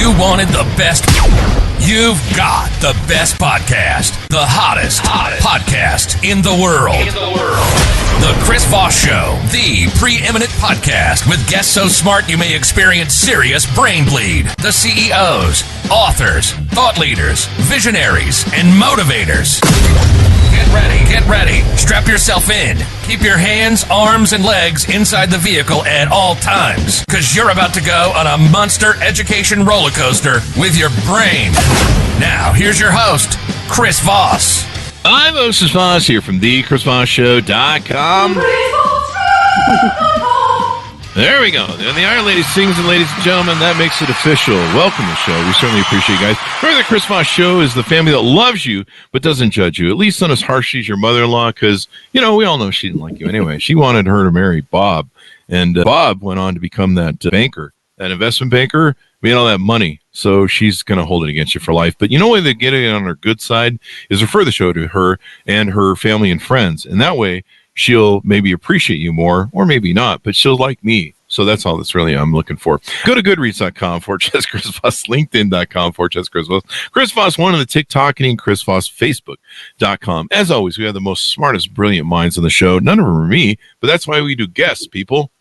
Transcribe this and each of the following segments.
you wanted the best, you've got the best podcast. The hottest podcast in the world. The Chris Voss Show, the preeminent podcast with guests so smart you may experience serious brain bleed. The CEOs, authors, thought leaders, visionaries, and motivators. Get ready. Strap yourself in. Keep your hands, arms, and legs inside the vehicle at all times, because you're about to go on a monster education roller coaster with your brain. Now, here's your host, Chris Voss. I'm Moses Voss here from thechrisvossshow.com. There we go. And the Iron Lady sings, and ladies and gentlemen, that makes it official. Welcome to the show. We certainly appreciate you guys. Remember, the Chris Voss Show is the family that loves you but doesn't judge you. At least not as harshly as your mother-in-law, because, you know, we all know she didn't like you anyway. She wanted her to marry Bob, and Bob went on to become that banker, that investment banker, made all that money. So she's going to hold it against you for life. But you know why they get it on her good side is refer the show to her and her family and friends. And that way she'll maybe appreciate you more, or maybe not, but she'll like me. So that's all that's really I'm looking for. Go to goodreads.com / Chris Voss, LinkedIn.com / Chris Voss, Chris Voss 1 on the TikTok, and Chris Voss, Facebook.com. As always, we have the most smartest, brilliant minds on the show. None of them are me, but that's why we do guests, people.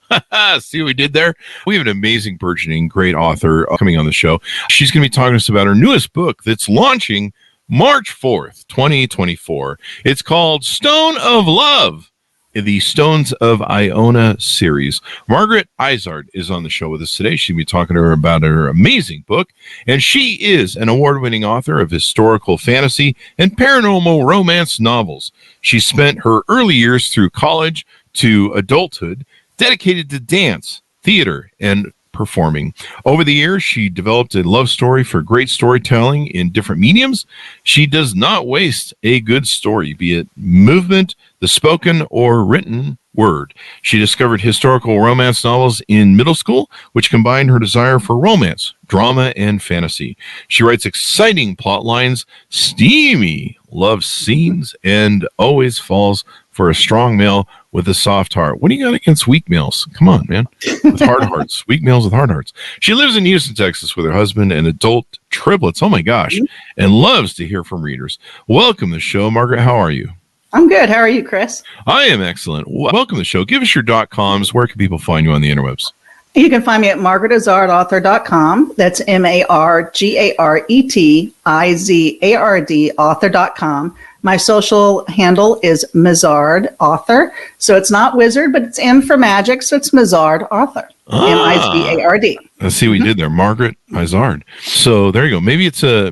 See what we did there? We have an amazing, burgeoning, great author coming on the show. She's going to be talking to us about her newest book that's launching March 4th, 2024. It's called Stone of Love, the Stones of Iona series. Margaret Izard is on the show with us today. She'll be talking to her about her amazing book, and she is an award-winning author of historical fantasy and paranormal romance novels. She spent her early years through college to adulthood dedicated to dance, theater, and performing. Over the years, she developed a love story for great storytelling in different mediums. She does not waste a good story, be it movement, the spoken, or written word. She discovered historical romance novels in middle school, which combined her desire for romance, drama, and fantasy. She writes exciting plot lines, steamy love scenes, and always falls for a strong male with a soft heart. What do you got against weak males? Come on, man. With hard hearts. Weak males with hard hearts. She lives in Houston, Texas with her husband and adult triplets. Oh my gosh. And loves to hear from readers. Welcome to the show. Margaret, how are you? I'm good. How are you, Chris? I am excellent. Welcome to the show. Give us your .coms. Where can people find you on the interwebs? You can find me at margaretizardauthor.com. That's MargaretIzard author.com. My social handle is Mizard Author. So it's not wizard, but it's M for magic. So it's Mizard Author. Mizard. Let's see what you did there. Margaret Izard. So there you go. Maybe it's a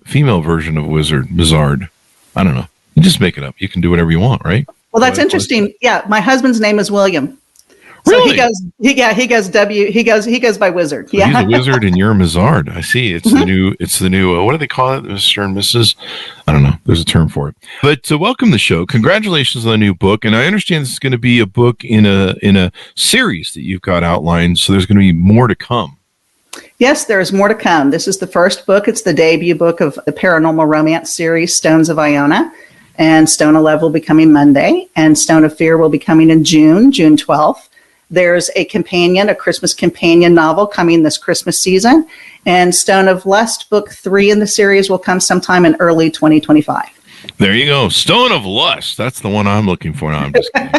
female version of wizard, Mizard. I don't know. You just make it up. You can do whatever you want, right? Well, that's interesting. Yeah. My husband's name is William. So really? he goes by wizard. So he's a wizard and you're a Mizard. I see. It's the new, what do they call it? Mr. and Mrs. I don't know. There's a term for it. But welcome to the show. Congratulations on the new book. And I understand this is going to be a book in a series that you've got outlined. So there's going to be more to come. Yes, there's more to come. This is the first book. It's the debut book of the paranormal romance series, Stones of Iona. And Stone of Love will be coming Monday. And Stone of Fear will be coming in June 12th. There's a Christmas companion novel coming this Christmas season. And Stone of Lust, book 3 in the series, will come sometime in early 2025. There you go. Stone of Lust. That's the one I'm looking for. No, I'm just kidding.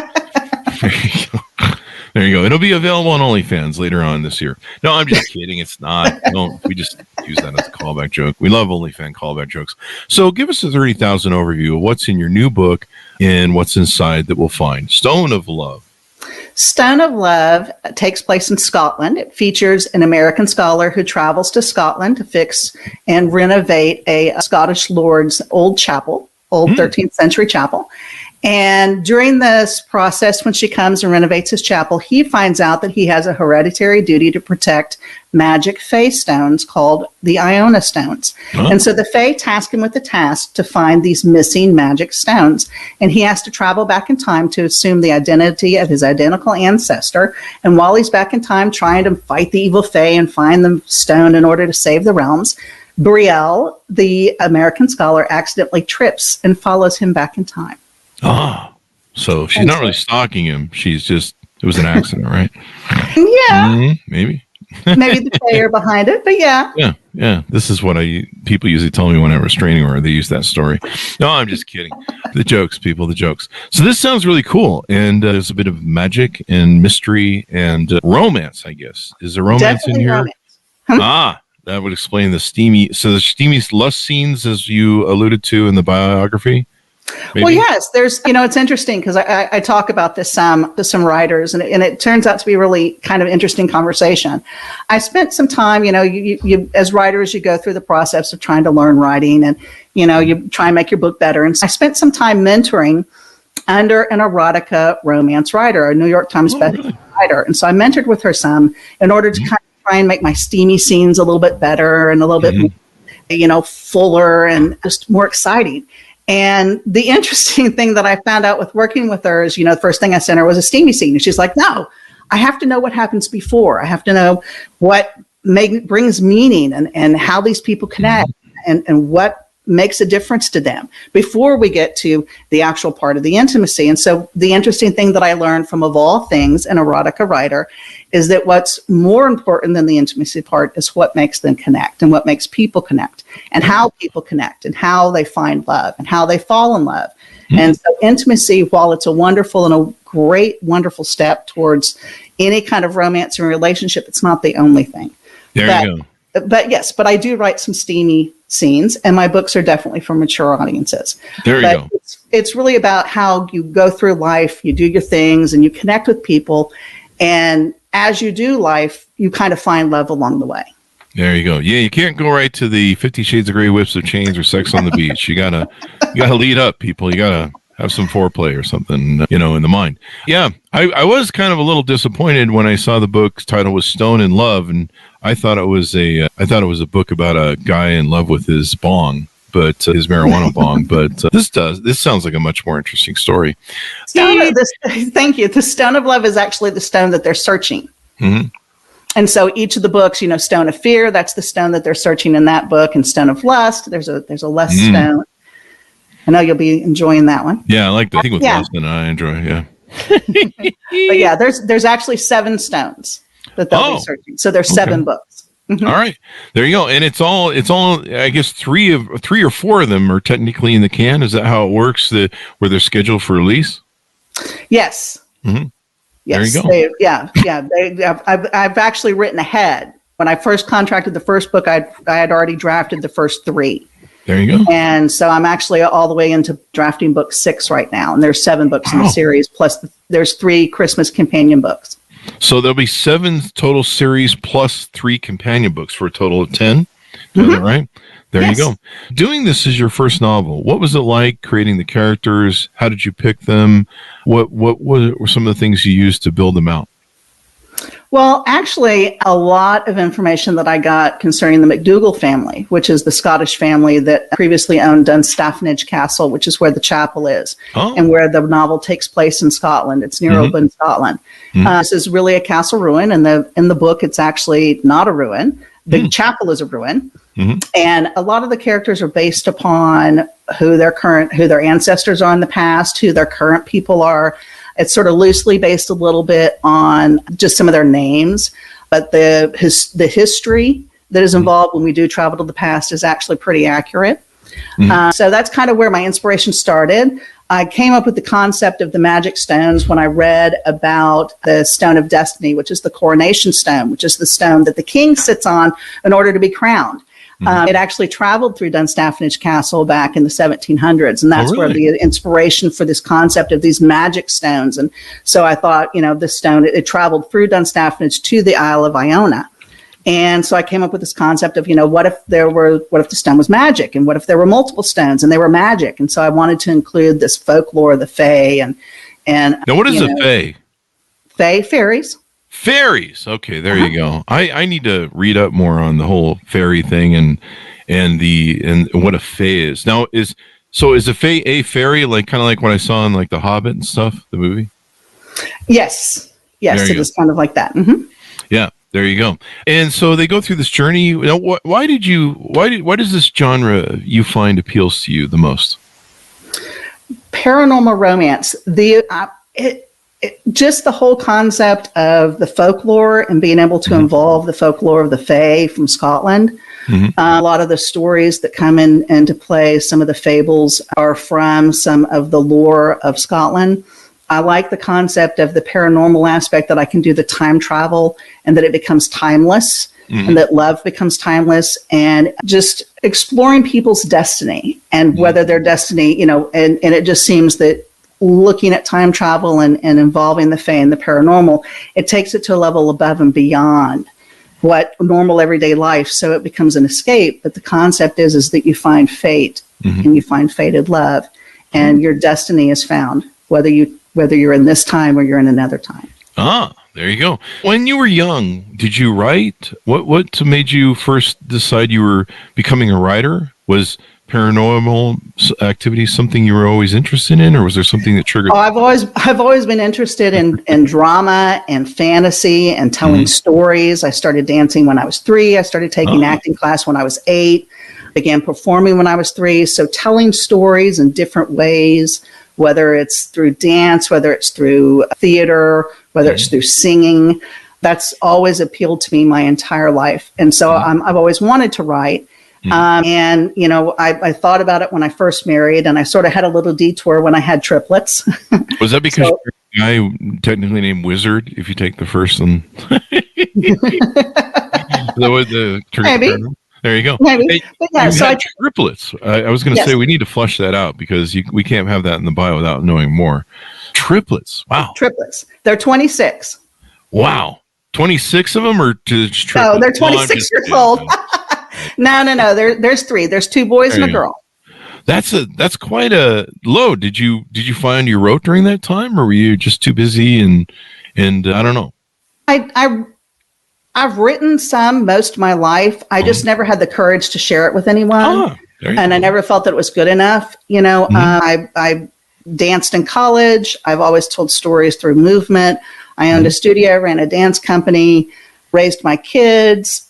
There you go. It'll be available on OnlyFans later on this year. No, I'm just kidding. It's not. No, we just use that as a callback joke. We love OnlyFans callback jokes. So give us a 30,000 overview of what's in your new book and what's inside that we'll find. Stone of Love. Stone of Love takes place in Scotland. It features an American scholar who travels to Scotland to fix and renovate a Scottish lord's old chapel, old 13th century chapel. And during this process, when she comes and renovates his chapel, he finds out that he has a hereditary duty to protect magic fae stones called the Iona stones. Oh. And so the fae task him with the task to find these missing magic stones. And he has to travel back in time to assume the identity of his identical ancestor. And while he's back in time trying to fight the evil fae and find the stone in order to save the realms, Brielle, the American scholar, accidentally trips and follows him back in time. Ah, so she's not really stalking him. She's just, it was an accident, right? Yeah. Maybe. maybe the player behind it, but yeah. Yeah. This is what people usually tell me when I was training, or they use that story. No, I'm just kidding. The jokes, people, the jokes. So this sounds really cool, and there's a bit of magic and mystery and romance, I guess. Is there romance Definitely in here? romance. That would explain the steamy lust scenes, as you alluded to in the biography. Maybe? Well, yes, there's, it's interesting because I talk about this to some writers, and it turns out to be really kind of interesting conversation. I spent some time, you as writers, you go through the process of trying to learn writing, and, you try and make your book better. And so I spent some time mentoring under an erotica romance writer, a New York Times bestselling writer. And so I mentored with her some in order to kind of try and make my steamy scenes a little bit better and a little bit more, fuller and just more exciting. And the interesting thing that I found out with working with her is, the first thing I sent her was a steamy scene. And she's like, no, I have to know what happens before. I have to know what brings meaning and how these people connect and what makes a difference to them before we get to the actual part of the intimacy. And so the interesting thing that I learned from, of all things, an erotica writer, is that what's more important than the intimacy part is what makes them connect and what makes people connect and how people connect and how they find love and how they fall in love. And so intimacy, while it's a wonderful and a great, wonderful step towards any kind of romance and relationship, it's not the only thing. There you go. But yes, but I do write some steamy scenes, and my books are definitely for mature audiences. There you go. It's really about how you go through life, you do your things, and you connect with people. And as you do life, you kind of find love along the way. There you go. Yeah, you can't go right to the 50 Shades of Grey, Whips of Chains, or Sex on the Beach. You gotta lead up, people. You gotta have some foreplay or something, in the mind. Yeah, I was kind of a little disappointed when I saw the book's title was Stone in Love, and I thought it was a book about a guy in love with his bong, but his marijuana bong. But this sounds like a much more interesting story. Thank you. The Stone of Love is actually the stone that they're searching. Mm-hmm. And so each of the books, Stone of Fear, that's the stone that they're searching in that book, and Stone of Lust, there's a lust stone. I know you'll be enjoying that one. Yeah, I like the thing with lust, and I enjoy. Yeah. But yeah, there's actually 7 stones that they'll be searching. So there's 7 books. Mm-hmm. All right, there you go. And it's all. I guess 3 or 4 of them are technically in the can. Is that how it works? Where they're scheduled for release? Yes. Mm-hmm. Yes. There you go. I've actually written ahead. When I first contracted the first book, I had already drafted the first 3. There you go. And so I'm actually all the way into drafting book 6 right now. And there's 7 books in the series, plus there's 3 Christmas companion books. So there'll be 7 total series plus 3 companion books for a total of 10. Is that right? There you go. Doing this is your first novel. What was it like creating the characters? How did you pick them? What were some of the things you used to build them out? Well, actually, a lot of information that I got concerning the MacDougall family, which is the Scottish family that previously owned Dunstafnage Castle, which is where the chapel is, and where the novel takes place in Scotland. It's near Oban, Scotland. This is really a castle ruin, and in the book, it's actually not a ruin. The chapel is a ruin, and a lot of the characters are based upon who their ancestors are in the past, who their current people are. It's sort of loosely based a little bit on just some of their names, but the history that is involved when we do travel to the past is actually pretty accurate. So that's kind of where my inspiration started. I came up with the concept of the magic stones when I read about the Stone of Destiny, which is the coronation stone, which is the stone that the king sits on in order to be crowned. It actually traveled through Dunstafnage Castle back in the 1700s, and that's where the inspiration for this concept of these magic stones. And so I thought, this stone, it traveled through Dunstafnage to the Isle of Iona. And so I came up with this concept of, what if the stone was magic, and what if there were multiple stones and they were magic? And so I wanted to include this folklore of the Fae and now what is a Fae? Fae, fairies. Fairies. Okay, there you go. I need to read up more on the whole fairy thing and what a fae is. Now is a fae a fairy, like kind of like what I saw in like The Hobbit and stuff, the movie? Yes, it is kind of like that. Mm-hmm. Yeah, there you go. And so they go through this journey. Now, why does this genre you find appeals to you the most? Paranormal romance. just the whole concept of the folklore and being able to involve the folklore of the Fae from Scotland. A lot of the stories that come into play, some of the fables are from some of the lore of Scotland. I like the concept of the paranormal aspect, that I can do the time travel and that it becomes timeless. And that love becomes timeless, and just exploring people's destiny and whether their destiny, and it just seems that looking at time travel and involving the Fae and the paranormal, it takes it to a level above and beyond what normal everyday life. So it becomes an escape. But the concept is that you find fate and you find fated love, and your destiny is found, whether you're in this time or you're in another time. There you go. When you were young, did you write? What made you first decide you were becoming a writer? Was paranormal activity something you were always interested in, or was there something that triggered? I've always been interested in drama and fantasy and telling stories. I started dancing when I was 3. I started taking acting class when I was 8. Began performing when I was 3. So telling stories in different ways, whether it's through dance, whether it's through theater, whether it's through singing, that's always appealed to me my entire life. And so I've always wanted to write. And, I thought about it when I first married, and I sort of had a little detour when I had triplets. Was that because you're a guy technically named Wizard, if you take the first one? Maybe. There you go. Maybe. Hey, but yeah, so had triplets. I was going to say we need to flush that out, because we can't have that in the bio without knowing more. Triplets. Wow. Triplets. They're 26. Wow. 26 of them, or just triplets? No, they're 26 years old. No. There's 3. There's 2 boys and a girl. That's quite a load. Did you find you wrote during that time, or were you just too busy and I don't know? I've written some most of my life. I just never had the courage to share it with anyone. And I never felt that it was good enough. I danced in college. I've always told stories through movement. I owned a studio, ran a dance company, raised my kids.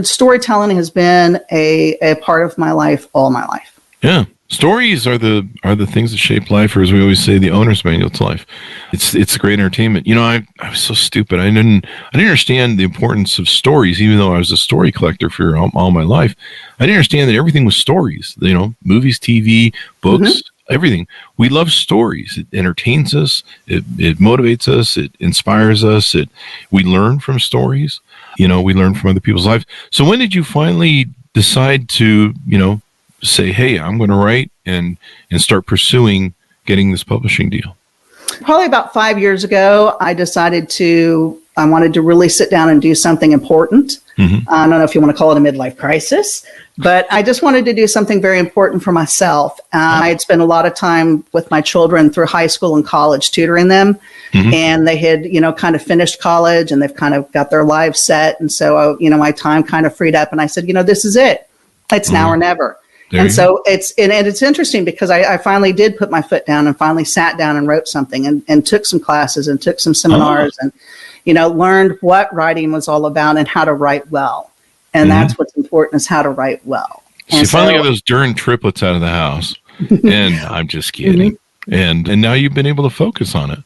Storytelling has been a part of my life all my life. Yeah. Stories are the things that shape life, or as we always say, the owner's manual to life. It's great entertainment. I was so stupid. I didn't understand the importance of stories, even though I was a story collector for all my life. I didn't understand that everything was stories. Movies, TV, books, everything. We love stories. It entertains us. It motivates us. It inspires us. We learn from stories. We learn from other people's lives. So when did you finally decide to, say, hey, I'm going to write and start pursuing getting this publishing deal? Probably about 5 years ago, I decided I wanted to really sit down and do something important. I don't know if you want to call it a midlife crisis, but I just wanted to do something very important for myself. I had spent a lot of time with my children through high school and college, tutoring them. And they had, kind of finished college, and they've kind of got their lives set. And so, my time kind of freed up, and I said, this is it. It's now or never. And so it's interesting, because I finally did put my foot down and finally sat down and wrote something and took some classes and took some seminars and, learned what writing was all about and how to write well. And that's what's important, is how to write well. So you finally got those darn triplets out of the house. And I'm just kidding. And now you've been able to focus on it.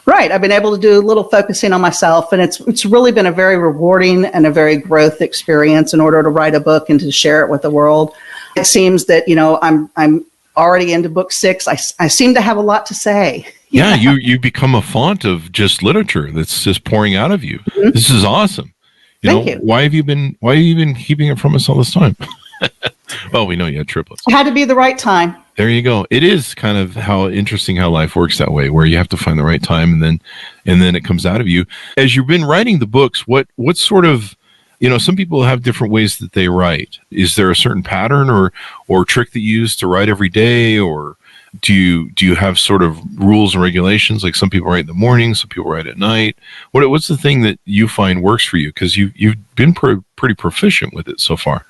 Right. I've been able to do a little focusing on myself, and it's really been a very rewarding and a very growth experience in order to write a book and to share it with the world. It seems that, I'm already into book 6. I seem to have a lot to say. Yeah, you become a font of just literature that's just pouring out of you. This is awesome. Thank you. Why have you been keeping it from us all this time? Well, we know you had triplets. It had to be the right time. There you go. It is kind of interesting how life works that way, where you have to find the right time, and then it comes out of you. As you've been writing the books, what sort of, some people have different ways that they write. Is there a certain pattern or trick that you use to write every day, or do you have sort of rules and regulations? Like some people write in the morning, some people write at night. What's the thing that you find works for you? Because you've been pretty proficient with it so far.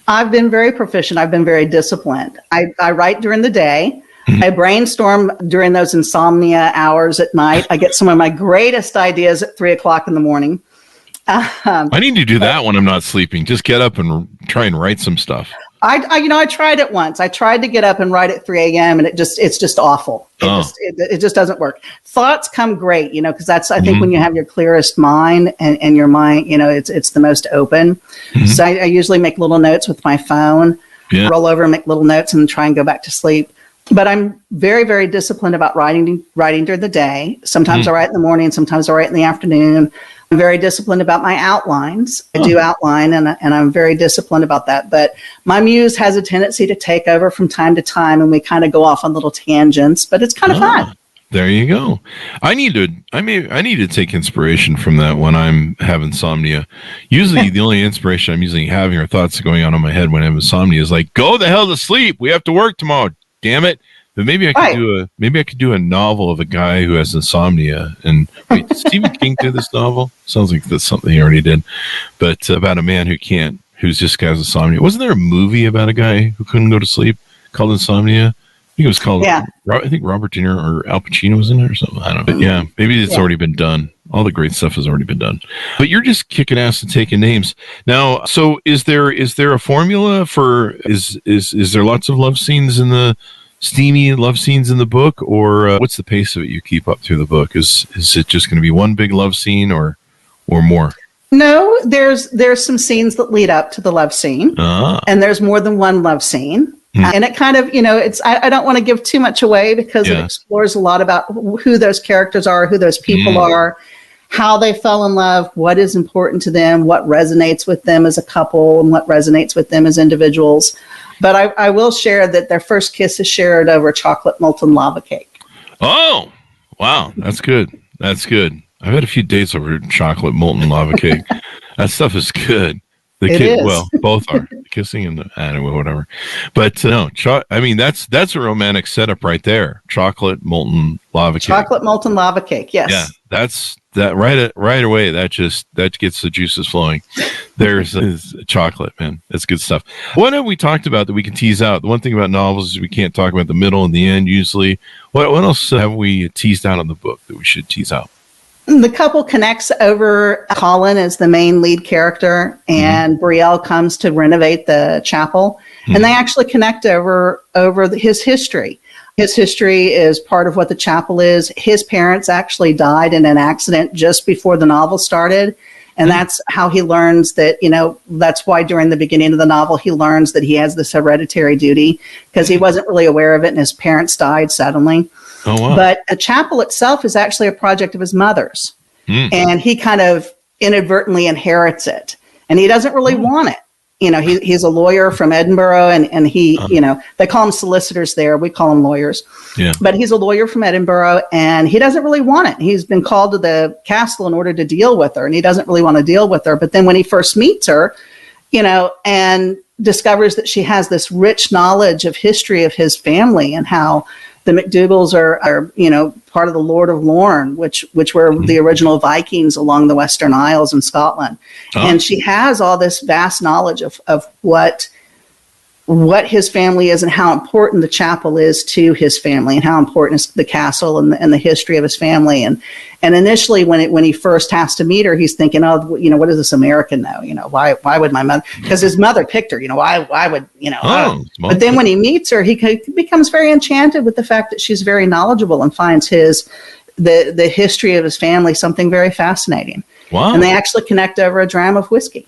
I've been very proficient. I've been very disciplined. I write during the day. I brainstorm during those insomnia hours at night. I get some of my greatest ideas at 3:00 in the morning. I need to do that when I'm not sleeping. Just get up and try and write some stuff. I tried it once. I tried to get up and write at 3 a.m. and it's just awful. It just doesn't work. Thoughts come great, because that's, I think when you have your clearest mind and your mind, it's the most open. So I usually make little notes with my phone, roll over and make little notes and try and go back to sleep. But I'm very, very disciplined about writing during the day. Sometimes I write in the morning, sometimes I write in the afternoon. I'm very disciplined about my outlines. I do outline, and I'm very disciplined about that. But my muse has a tendency to take over from time to time, and we kind of go off on little tangents. But it's kind of fun. There you go. I need to take inspiration from that when I'm having insomnia. Usually, the only inspiration I'm usually having are thoughts going on in my head when I have insomnia is like, go the hell to sleep. We have to work tomorrow. Damn it. But maybe I could do a novel of a guy who has insomnia. And wait, did Stephen King do this novel? Sounds like that's something he already did. But about a man who's just has insomnia. Wasn't there a movie about a guy who couldn't go to sleep called Insomnia? I think it was called. Yeah. I think Robert De Niro or Al Pacino was in it or something. I don't know. But yeah, maybe it's already been done. All the great stuff has already been done. But you're just kicking ass and taking names now. So is there a formula for is there lots of love scenes in the steamy love scenes in the book, or what's the pace of it you keep up through the book? Is it just going to be one big love scene or more? No, there's some scenes that lead up to the love scene, and there's more than one love scene. And it kind of, it's, I don't want to give too much away because it explores a lot about who those characters are, who those people are, how they fell in love, what is important to them, what resonates with them as a couple, and what resonates with them as individuals. But I will share that their first kiss is shared over chocolate molten lava cake. Oh, wow. That's good. That's good. I've had a few dates over chocolate molten lava cake. That stuff is good. Well, both are kissing and anyway, whatever. But no, that's a romantic setup right there. Chocolate molten lava cake. Chocolate molten lava cake. Yes. Yeah, that's that right away. That gets the juices flowing. There's chocolate, man. That's good stuff. What have we talked about that we can tease out? The one thing about novels is we can't talk about the middle and the end usually. What else have we teased out in the book that we should tease out? The couple connects over. Colin is the main lead character, and Brielle comes to renovate the chapel, and they actually connect over his history. His history is part of what the chapel is. His parents actually died in an accident just before the novel started, and that's how he learns that, that's why during the beginning of the novel he learns that he has this hereditary duty, because he wasn't really aware of it, and his parents died suddenly. Oh, wow. But a chapel itself is actually a project of his mother's. And he kind of inadvertently inherits it. And he doesn't really want it. He's a lawyer from Edinburgh, and he, they call him solicitors there. We call them lawyers. Yeah. But he's a lawyer from Edinburgh, and he doesn't really want it. He's been called to the castle in order to deal with her, and he doesn't really want to deal with her. But then when he first meets her, and discovers that she has this rich knowledge of history of his family and how the MacDougalls are part of the Lord of Lorne, which were the original Vikings along the Western Isles in Scotland. And she has all this vast knowledge of what his family is and how important the chapel is to his family and how important is the castle and the history of his family. And initially when he first has to meet her, he's thinking, what does this American know? Why would my mother, because his mother picked her, why would, but then when he meets her, he becomes very enchanted with the fact that she's very knowledgeable and finds the history of his family something very fascinating. Wow. And they actually connect over a dram of whiskey.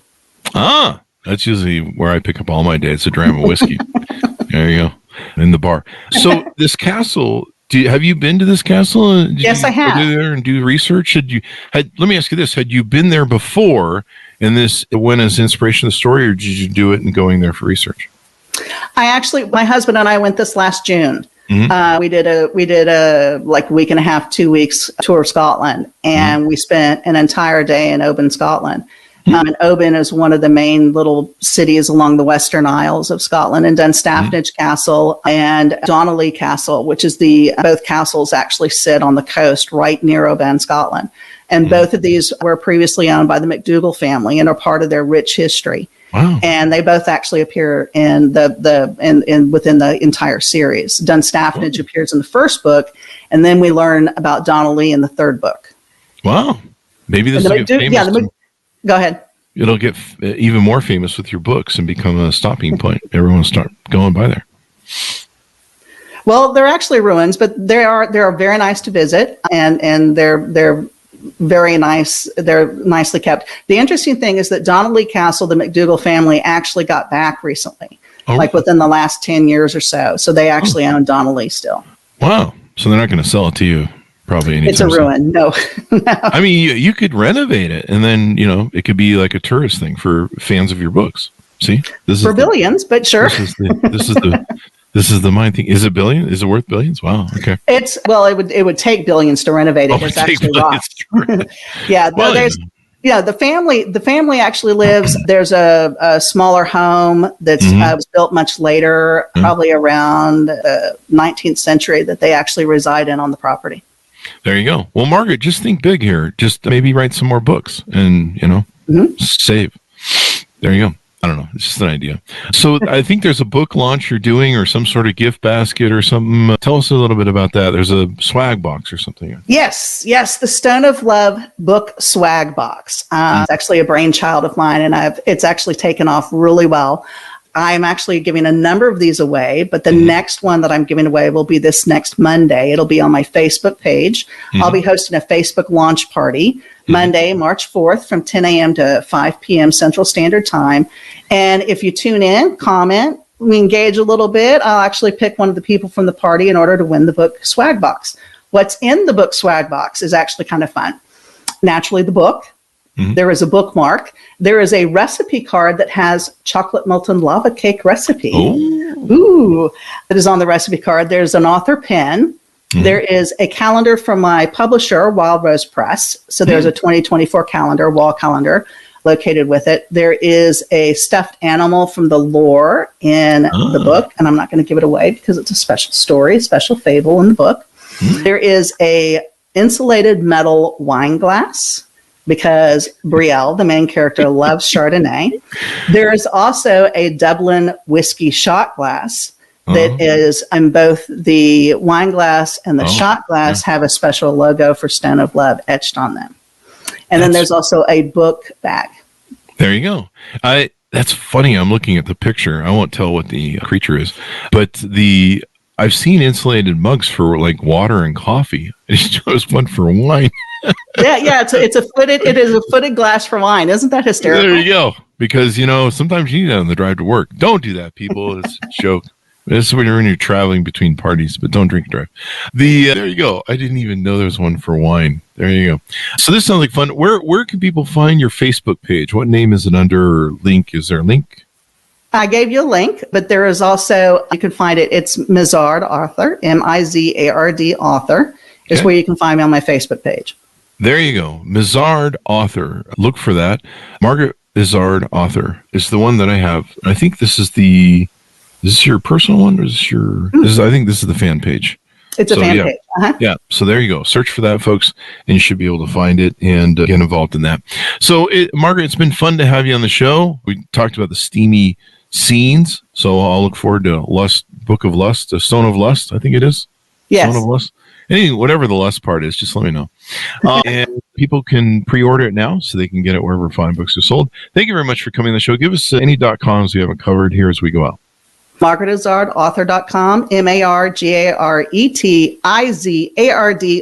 That's usually where I pick up all my dates, a dram of whiskey. There you go. In the bar. So this castle, have you been to this castle? Yes, I have. Go there and do research? Let me ask you this. Had you been there before and this went as inspiration of the story, or did you do it and going there for research? My husband and I went this last June. We did a like week and a half, 2 weeks tour of Scotland, and we spent an entire day in Oban, Scotland. And Oban is one of the main little cities along the Western Isles of Scotland, and Dunstafnage Castle and Donnelly Castle, which is both castles actually sit on the coast right near Oban, Scotland. And both of these were previously owned by the MacDougall family and are part of their rich history. Wow. And they both actually appear in within the entire series. Dunstafnage appears in the first book, and then we learn about Donnelly in the third book. Wow. Maybe this will get famous. Go ahead. it'll get even more famous with your books and become a stopping point. Everyone will start going by there. Well, they're actually ruins, but they're very nice to visit, and they're very nice. They're nicely kept. The interesting thing is that Donnelly Castle, the MacDougall family, actually got back recently, like within the last 10 years or so. So they actually own Donnelly still. Wow. So they're not going to sell it to you probably anytime It's a ruin. No. I mean, you could renovate it, and then, it could be like a tourist thing for fans of your books. See? This is for billions, but sure. This is the mind thing. Is it billion? Is it worth billions? Wow. Okay. It would take billions to renovate it. It's actually rock. Yeah. Well, the family actually lives. There's a smaller home that's was built much later, probably around the 19th century, that they actually reside in on the property. There you go. Well, Margaret, just think big here. Just maybe write some more books and, save. There you go. I don't know. It's just an idea. So I think there's a book launch you're doing or some sort of gift basket or something. Tell us a little bit about that. There's a swag box or something. Yes. The Stone of Love book swag box. It's actually a brainchild of mine, and it's actually taken off really well. I'm actually giving a number of these away, but the next one that I'm giving away will be this next Monday. It'll be on my Facebook page. I'll be hosting a Facebook launch party Monday, March 4th from 10 a.m. to 5 p.m. Central Standard Time. And if you tune in, comment, we engage a little bit, I'll actually pick one of the people from the party in order to win the book swag box. What's in the book swag box is actually kind of fun. Naturally, the book. There is a bookmark. There is a recipe card that has chocolate molten lava cake recipe. Ooh, that is on the recipe card. There's an author pen. There is a calendar from my publisher, Wild Rose Press. So there's a 2024 calendar, wall calendar located with it. There is a stuffed animal from the lore in the book, and I'm not going to give it away because it's a special story, a special fable in the book. There is a insulated metal wine glass, because Brielle, the main character, loves Chardonnay. There is also a Dublin whiskey shot glass that is, and both the wine glass and the shot glass have a special logo for Stone of Love etched on them. And then there's also a book bag. There you go. That's funny. I'm looking at the picture. I won't tell what the creature is, but I've seen insulated mugs for like water and coffee. I just chose one for wine. It is a footed glass for wine. Isn't that hysterical? There you go. Because, sometimes you need that on the drive to work. Don't do that, people. It's a joke. This is when you're traveling between parties, but don't drink and drive. There you go. I didn't even know there was one for wine. There you go. So this sounds like fun. Where can people find your Facebook page? What name is it under, or link? Is there a link? I gave you a link, but there is also, you can find it. It's Izard Author, Mizard Author, is where you can find me on my Facebook page. There you go. Izard Author. Look for that. Margaret Izard Author is the one that I have. I think this is your personal one, or is this your, I think this is the fan page. It's a fan page. Yeah. So there you go. Search for that, folks, and you should be able to find it and get involved in that. So Margaret, it's been fun to have you on the show. We talked about the steamy scenes. So I'll look forward to Book of Lust, Stone of Lust, I think it is. Yes. Stone of Lust. Whatever the lust part is, just let me know. And people can pre-order it now so they can get it wherever fine books are sold. Thank you very much for coming on the show. Give us any .coms we haven't covered here as we go out. MargaretIzard.author.com, MargaretIzard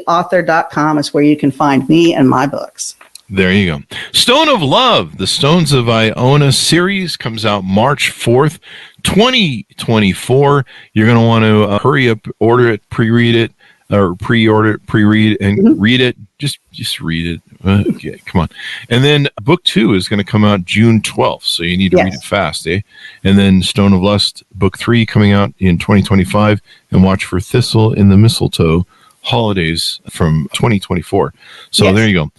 author.com is where you can find me and my books. There you go. Stone of Love, the Stones of Iona series comes out March 4th, 2024. You're going to want to hurry up, order it, pre-read it, or pre-order it, pre-read, and read it. Just read it. Okay, come on. And then book 2 is going to come out June 12th, so you need to read it fast, eh? And then Stone of Lust, book 3 coming out in 2025, and watch for Thistle in the Mistletoe holidays from 2024. So there you go.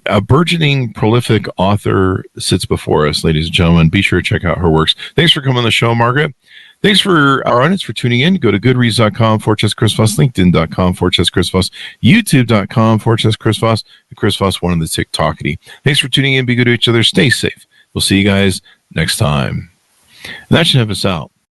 A burgeoning, prolific author sits before us, ladies and gentlemen. Be sure to check out her works. Thanks for coming on the show, Margaret. Thanks for our audience for tuning in. Go to goodreads.com/Chris Voss, LinkedIn.com/Chris Voss, YouTube.com/Chris Voss, and Chris Voss, one of the TikTokity. Thanks for tuning in. Be good to each other. Stay safe. We'll see you guys next time. And that should have us out.